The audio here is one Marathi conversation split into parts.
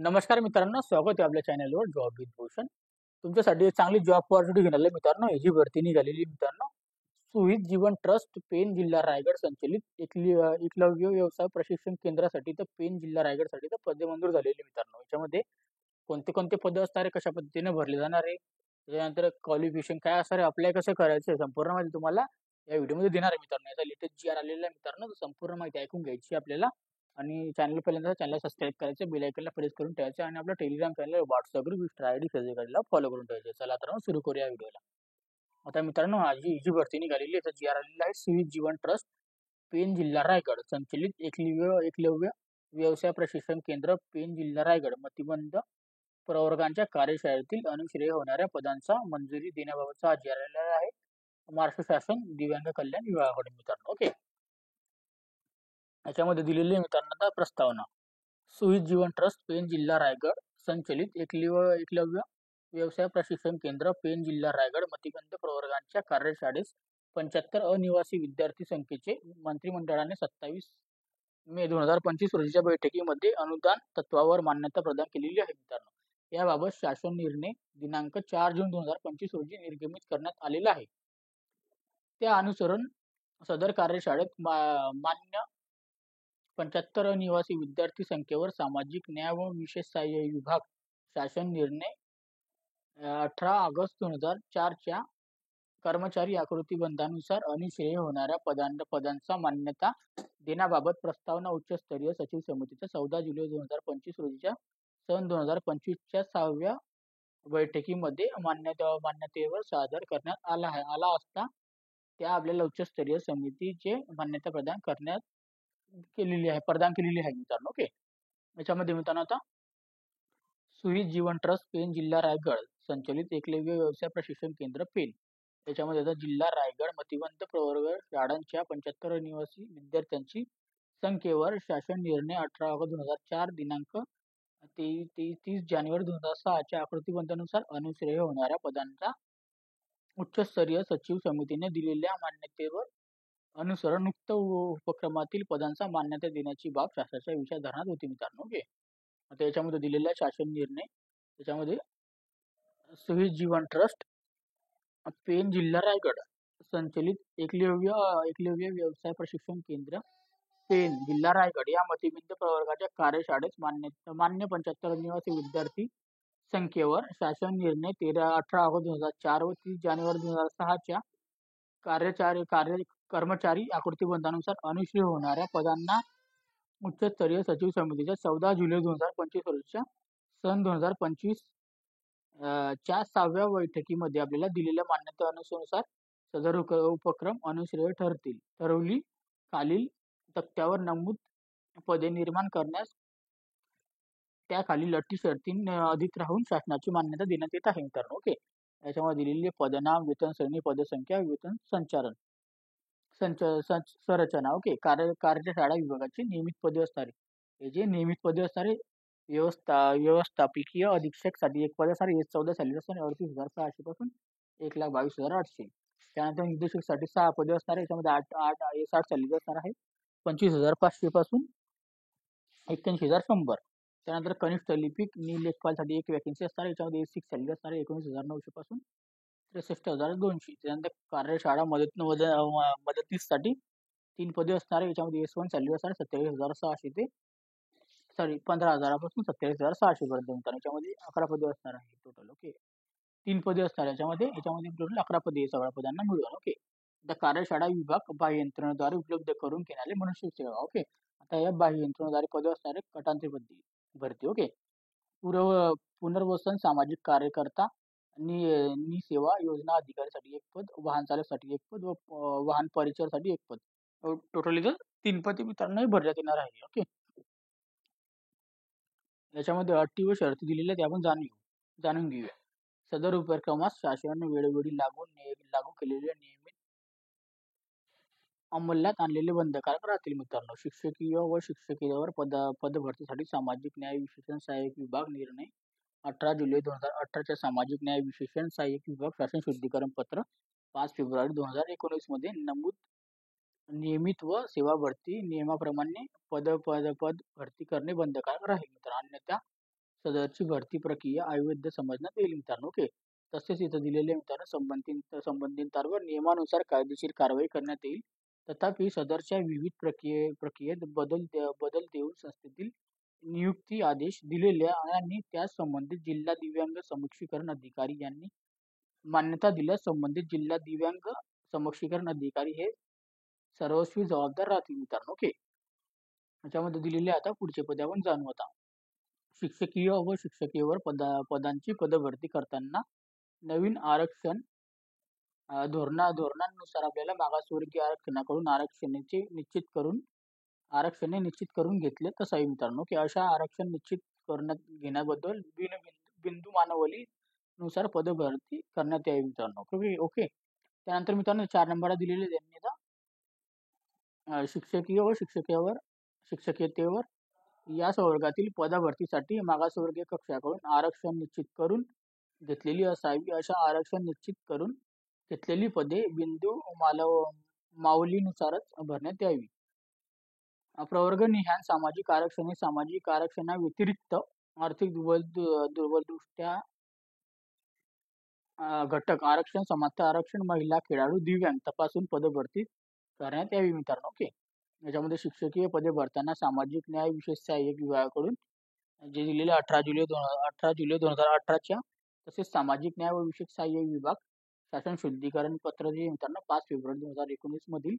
नमस्कार मित्रांनो, स्वागत आहे आपल्या चॅनलवर जॉब विथ भूषण. तुमच्यासाठी एक चांगली जॉब ऑपॉर्च्युनिटी घेऊन आले मित्रांनो. ही जी भरती निघालेली मित्रांनो, सुहित जीवन ट्रस्ट पेन जिल्हा रायगड संचलित एकलव्य व्यवसाय प्रशिक्षण केंद्रासाठी तर पेन जिल्हा रायगडसाठी तर पदे मंजूर झालेली मित्रांनो. याच्यामध्ये कोणते कोणते पद असणार आहे, कशा पद्धतीने भरले जाणार आहे, त्याच्यानंतर क्वालिफिकेशन काय असणार आहे, अप्लाय कसं करायचं, संपूर्ण माहिती तुम्हाला या व्हिडिओमध्ये देणार आहे मित्रांनो. याचा लेटेस्ट जी आर आलेला आहे मित्रांनो, तर संपूर्ण माहिती ऐकून घ्यायची आपल्याला. आणि चॅनल पहिल्यांदा चॅनल सबस्क्राईब करायचं, बेल आयकॉनला प्रेस करून ठेवायचं आणि आपला Telegram channel, WhatsApp group, Insta ID फेसबुकला फॉलो करून ठेवायचे. चला तर मग सुरू करूया व्हिडिओला. आता मित्रांनो, माझी ही जी भरती निघालेली आहे, जी आर आलेला आहे सुहित जीवन ट्रस्ट पेन जिल्हा रायगड संचलित एकलव्य व्यवसाय प्रशिक्षण केंद्र पेन जिल्हा रायगड मतिमंद प्रवर्गांच्या कार्यशाळेतील अनुश्रेय होणाऱ्या पदांचा मंजुरी देण्याबाबतचा हा जी आर आलेला आहे महाराष्ट्र शासन दिव्यांग कल्याण विभागाकडे मित्रांनो. ओके, याच्यामध्ये दिलेली मित्रांनो प्रस्तावना. सुहित जीवन ट्रस्ट पेन जिल्हा रायगड संचलित एकलव्य व्यवसाय प्रशिक्षण केंद्र पेन जिल्हा रायगड मतिमंद प्रवर्गांच्या कार्यशाळेस 75 अनिवासी विद्यार्थी संख्येचे मंत्रिमंडळाने 27 मे 2025 रोजीच्या बैठकीमध्ये अनुदान तत्वावर मान्यता प्रदान केलेली आहे मित्रांनो. याबाबत शासन निर्णय दिनांक 4 जून 2025 रोजी निर्गमित करण्यात आलेला आहे. त्या अनुसरून सदर कार्यशाळेत मान्य 75 अनिवासी विद्यार्थी संख्येवर सामाजिक न्याय व विशेष सहाय्य विभाग शासन निर्णय 18 ऑगस्ट 2004 च्या कर्मचारी आकृतीबंधानुसार अनुश्रेय होणाऱ्या पदांचा मान्यता देण्याबाबत प्रस्तावना उच्चस्तरीय सचिव समितीच्या 14 जुलै 2025 रोजीच्या सन 2025च्या 6व्या बैठकीमध्ये मान्यतेवर सादर करण्यात आला असता त्या आपल्याला उच्चस्तरीय समितीचे मान्यता प्रदान केलेली आहे मित्रांनो. ओके, याच्यामध्ये मित्रांनो आता सुहित जीवन ट्रस्ट पेन जिल्हा रायगड संचलित एकलव्य व्यवसाय प्रशिक्षण केंद्र पेन, याच्यामध्ये आता जिल्हा रायगड मतिमंद प्रवर्ग शाळांच्या 75 अनिवासी विद्यार्थ्यांची संख्येवर शासन निर्णय 18 ऑगस्ट 2004 दिनांक 30 जानेवारी 2006 च्या आकृतीबंधानुसार अनुश्रेय होणाऱ्या पदांचा उच्चस्तरीय सचिव समितीने दिलेल्या मान्यतेवर अनुसरण उक्त उपक्रमातील पदांचा मान्यता देण्याची बाब शासनाच्या विचारधारणात होती मित्रांनो. ओके, आता याच्यामध्ये दिलेला शासन निर्णय, त्याच्यामध्ये सुहित जीवन ट्रस्ट पेन जिल्हा रायगड संचलित एकलव्य व्यवसाय प्रशिक्षण केंद्र पेन जिल्हा रायगड या मतिमंद प्रवर्गाच्या कार्यशाळेस मान्य 75 निवासी विद्यार्थी संख्येवर शासन निर्णय 18 ऑगस्ट 2004 व 30 जानेवारी 2006 च्या कर्मचारी आकृतीबंधानुसार अनुश्रेय होणाऱ्या पदांना उच्चस्तरीय सचिव समितीच्या 14 जुलै 2025 रोजीच्या सन 2025 च्या 6व्या बैठकीमध्ये आपल्याला दिलेल्या मान्यतेनुसार सदर उपक्रम अनुश्रेय ठरवली. खालील तक्त्यावर नमूद पदे निर्माण करण्यास त्याखालील अटी शर्तींनी अधिक राहून शासनाची मान्यता देण्यात येत आहे मित्रांनो. ओके, याच्यामध्ये दिलेले पदनाम, वेतन श्रेणी, पदसंख्या, वेतन संरचना. ओके, कार्यशाळा विभागाची नियमित पदे असणारे, हे जे नियमित पदे असणारे व्यवस्थापकीय अधीक्षक साठी एक पद असणार 14 सॅलरी असणार 38,600 पासून 1,22,800. त्यानंतर निर्देशक साठी 6 पदे असणार, याच्यामध्ये 60 सॅलरी असणार आहे 25,500 पासून 81,100. त्यानंतर कनिष्ठ लिपिक लेखपाल साठी एक वॅकन्सी असणार, याच्यामध्ये 6 सॅलरी असणार 19,900 पासून 63,200. त्यानंतर कार्यशाळा मदतीस साठी 3 पदे असणार, याच्यामध्ये S1 सॅलरी असणार 27,600 ते 15,000 पासून 27,600 पर्यंत. याच्यामध्ये 11 पदे असणार आहे टोटल. ओके, 3 पदे असणार, याच्यामध्ये टोटल 11 पदे सगळ्या पदांना मिळून. ओके, आता कार्यशाळा विभाग बाह्य यंत्रणेद्वारे उपलब्ध करून घेणारे मनुष्य सेवा. ओके, आता या बाह्य यंत्रणेद्वारे पदे असणारे गटांतरी भरती. ओके, पुनर्वसन सामाजिक कार्यकर्ता सेवा योजना अधिकारीसाठी 1 पद, वाहन चालकसाठी 1 पद व वाहन परिचयासाठी 1 पद. टोटल इथं 3 पदे मित्रांनो भरण्यात येणार आहे. ओके, याच्यामध्ये अटी व शर्ती दिलेल्या त्या आपण जाणून घेऊया. सदर उपक्रमास शासनाने वेळोवेळी लागू केलेल्या नियमित अंमलात आणलेले बंधनकारक राहतील मित्रांनो. शिक्षकीय व शिक्षकेतर पदभरतीसाठी सामाजिक न्याय विशेषण सहाय्यक विभाग निर्णय 18 जुलै 2018 च्या सामाजिक न्याय विशेषण सहाय्यक विभाग शासन शुद्धीकरण पत्र 5 फेब्रुवारी 2019 मध्ये नमूद नियमित व सेवा भरती नियमाप्रमाणे पद भरती करणे बंधनकारक राहील मित्रांनो. अन्यथा सदरची भरती प्रक्रिया अवैध समजण्यात येईल मित्रांनो. ओके. तसेच इथं दिलेले मित्रांनो संबंधितांवर नियमानुसार कायदेशीर कारवाई करण्यात येईल. तथापि सदरच्या विविध प्रक्रियेत बदल देऊन संस्थेतील नियुक्ती आदेश दिलेल्या आणि त्यास संबंधित जिल्हा दिव्यांग सक्षमीकरण अधिकारी यांनी मान्यता दिल्यास संबंधित जिल्हा दिव्यांग सक्षमीकरण अधिकारी हे सर्वस्वी जबाबदार राहतील मित्रांनो. ओके. याच्यामध्ये दिलेले आता पुढचे पदे आपण जाणू आता. शिक्षकीय व शिक्षकेतर पदांची पदभरती करताना नवीन आरक्षण धोरणानुसार आपल्याला मागासवर्गीय आरक्षणाकडून आरक्षणे निश्चित करून घेतले तसं आहे मित्रांनो, की अशा आरक्षण निश्चित घेण्याबद्दल बिंदू मानवली नुसार पदभरती करण्यात यावी मित्रांनो. Okay okay. त्यानंतर मित्रांनो 4 नंबरला दिलेले त्यांनी आता शिक्षकीय व शिक्षकेतर या संवर्गातील पदभरतीसाठी मागासवर्गीय कक्षाकडून आरक्षण निश्चित करून घेतलेली असावी. अशा आरक्षण निश्चित करून घेतलेली पदे बिंदू मावलीनुसारच भरण्यात यावी. प्रवर्गनिहाय सामाजिक आरक्षणाव्यतिरिक्त आर्थिक दुर्बलदृष्ट्या घटक आरक्षण, समानता आरक्षण, महिला, खेळाडू, दिव्यांग तपासून पदभरती करण्यात यावी मित्रांनो. ओके. याच्यामध्ये शिक्षकीय पदे भरताना सामाजिक न्याय विशेष सहाय्यक विभागाकडून जे दिलेले 18 जुलै 2018च्या तसेच सामाजिक न्याय व विशेष सहाय्यक विभाग शासन शुद्धीकरण पत्र जे मित्रांनो 5 फेब्रुवारी 2019 मधील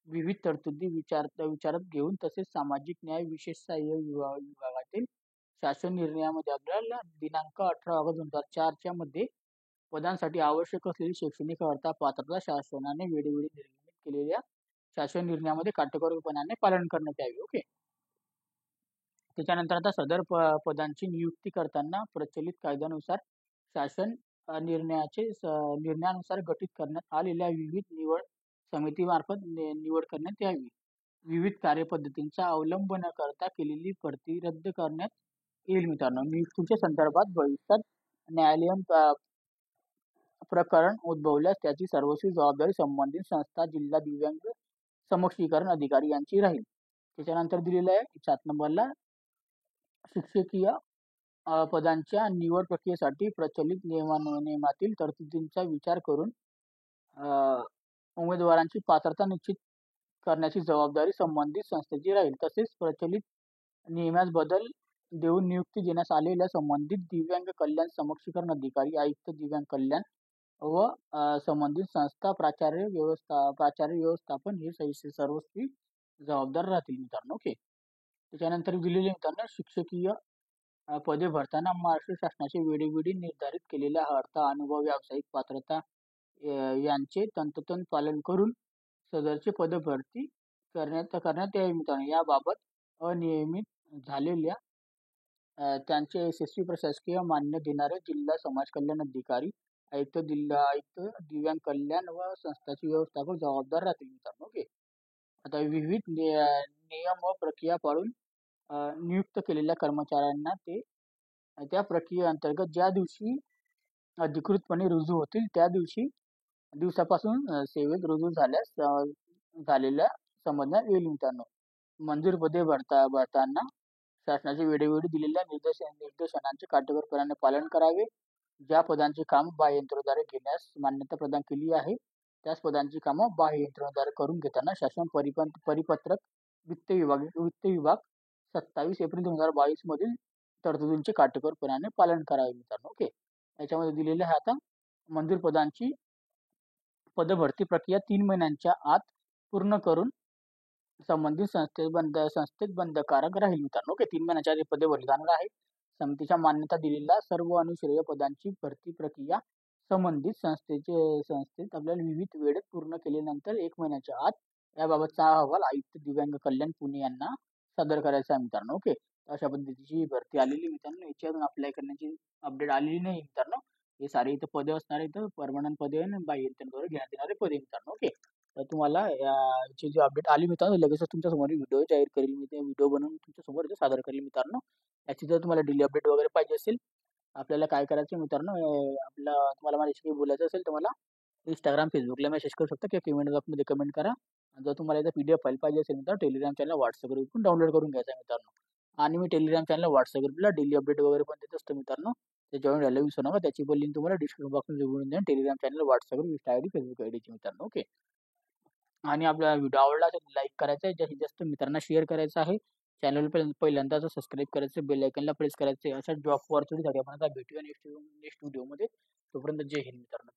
विविध तरतुदी विचारात घेऊन तसेच सामाजिक न्याय विशेष सहाय्यक विभागातील शासन निर्णयामध्ये आपल्याला दिनांक 18 ऑगस्ट 2004च्या मध्ये पदांसाठी आवश्यक असलेली शैक्षणिक अर्हता पात्रता शासनाने वेळोवेळी निर्मित केलेल्या शासन निर्णयामध्ये काटेकोरपणाने पालन करण्यात यावे. ओके. त्याच्यानंतर आता सदर पदांची नियुक्ती करताना प्रचलित कायद्यानुसार शासन निर्णयानुसार गठीत करण्यात आलेल्या विविध निवड समितीमार्फत निवड करण्यात यावी. विविध कार्यपद्धतींचा अवलंब न करता केलेली भरती रद्द करण्यात येईल मित्रांनो. नियुक्तीच्या संदर्भात भविष्यात न्यायालयीन प्रकरण उद्भवल्यास त्याची सर्वस्वी जबाबदारी संबंधित संस्था जिल्हा दिव्यांग सक्षमीकरण अधिकारी यांची राहील. त्याच्यानंतर दिलेलं आहे 7 नंबरला शिक्षकीय पदांच्या निवड प्रक्रियेसाठी प्रचलित नियमातील तरतुदींचा विचार करून उमेदवारांची पात्रता निश्चित करण्याची जबाबदारी संबंधित संस्थेची राहील. तसेच प्रचलित नियमास बदल देऊन नियुक्ती देण्यास आलेल्या संबंधित दिव्यांग कल्याण सक्षमीकरण अधिकारी, आयुक्त दिव्यांग कल्याण व संबंधित संस्था प्राचार्य व्यवस्थापन हे सर्वस्वी जबाबदार राहतील मित्रांनो. ओके. त्याच्यानंतर दिलेले मित्रांनो शिक्षकीय पदे भरताना महाराष्ट्र शासनाचे वेळोवेळी निर्धारित केलेल्या अर्हता, अनुभव, व्यावसायिक पात्रता यांचे तंतोतंत पालन करून सदरचे पदभरती करण्यात यावी मित्रांनो. याबाबत अनियमित झालेल्या त्यांचे यशस्वी प्रशासकीय मान्य देणारे जिल्हा समाज कल्याण अधिकारी, आयुक्त दिव्यांग कल्याण व संस्थाचे व्यवस्थापक जबाबदार राहतील मित्रांनो. ओके. आता विविध नियम व प्रक्रिया पाळून नियुक्त केलेल्या कर्मचाऱ्यांना ते त्या प्रक्रियेअंतर्गत ज्या दिवशी अधिकृतपणे रुजू होतील त्या दिवसापासून सेवेत रुजू झालेल्या समजण्यात येईल मित्रांनो. मंजूर पदे भरताना शासनाचे वेळोवेळी दिलेल्या निर्देशनांचे काटेकोरपणाने पालन करावे. ज्या पदांची काम बाह्ययंत्रणेद्वारे घेण्यास मान्यता प्रदान केली आहे त्याच पदांची कामं बाह्ययंत्रणेद्वारे करून घेताना शासन परिपत्रक वित्त विभाग 27 एप्रिल 2022 मधील तरतुदींचे काटेकोरपणाने पालन करावे मित्रांनो. ओके. याच्यामध्ये दिलेले आहे आता मंजूर पदांची पदभरती प्रक्रिया 3 महिन्यांच्या आत पूर्ण करून संबंधित संस्थेत बंधकारक राहील मित्रांनो. ओके. 3 महिन्याच्या आधी पदे भरली जाणार आहे. समितीच्या मान्यता दिलेल्या सर्व अनुश्रेय पदांची भरती प्रक्रिया संबंधित संस्थेत आपल्याला विविध वेळेत पूर्ण केल्यानंतर 1 महिन्याच्या आत याबाबतचा अहवाल आयुक्त दिव्यांग कल्याण पुणे यांना सादर करायचा आहे मित्रांनो. ओके. अशा पद्धतीची भरती आलेली मित्रांनो. याच्यावरून अप्लाय करण्याची अपडेट आलेली नाही मित्रांनो. हे सारे इथं पदे असणार इथं परमनंट पदे आणि बाह्ययंत्रणेद्वारे घेण्यात येणारे पदे मित्रांनो. ओके. तर तुम्हाला याची जी अपडेट आली मित्रांनो लगेचच तुमच्या समोर व्हिडिओ जाहीर करेल मी. ते व्हिडिओ बनवून तुमच्या समोर सादर करेल मित्रांनो. याची जर तुम्हाला डेली अपडेट वगैरे पाहिजे असेल आपल्याला काय करायचं मित्रांनो, तुम्हाला माझ्याशी काही बोलायचं असेल तर मला इंस्टाग्राम, फेसबुकला मेसेज करू शकता किंवा कमेंट बॉक्समध्ये कमेंट करा. जर तुम्हाला याचा PDF फाईल पाहिजे असेल तर टेलिग्राम चॅनल, व्हॉट्सअप ग्रुप पण डाउनलोड करून घ्यायचा मित्रांनो. आणि मी टेलिग्राम चॅनल, WhatsApp ग्रुपला डेली अपडेट वगैरे पण देत असतो मित्रांनो. ते जॉइन व्हायला विसरू नका. त्याची पण लिंक तुम्हाला डिस्क्रिप्शन बॉक्समध्ये मिळून जाईल. Telegram channel, WhatsApp group, Insta ID, Facebook आयडीची मित्रांनो. ओके. आणि आपला व्हिडिओ आवडला तर लाईक करायचा आहे, जास्तीत जास्त मित्रांना शेअर करायचं आहे. चॅनल पहिल्यांदा सबस्क्राईब करायचं, बेल आयकॉनला प्रेस करायचं. अशा जॉब अपॉर्च्युनिटीसाठी आपण आता भेटूया नेक्स्ट व्हिडिओमध्ये. तोपर्यंत जय हिंद मित्रांनो.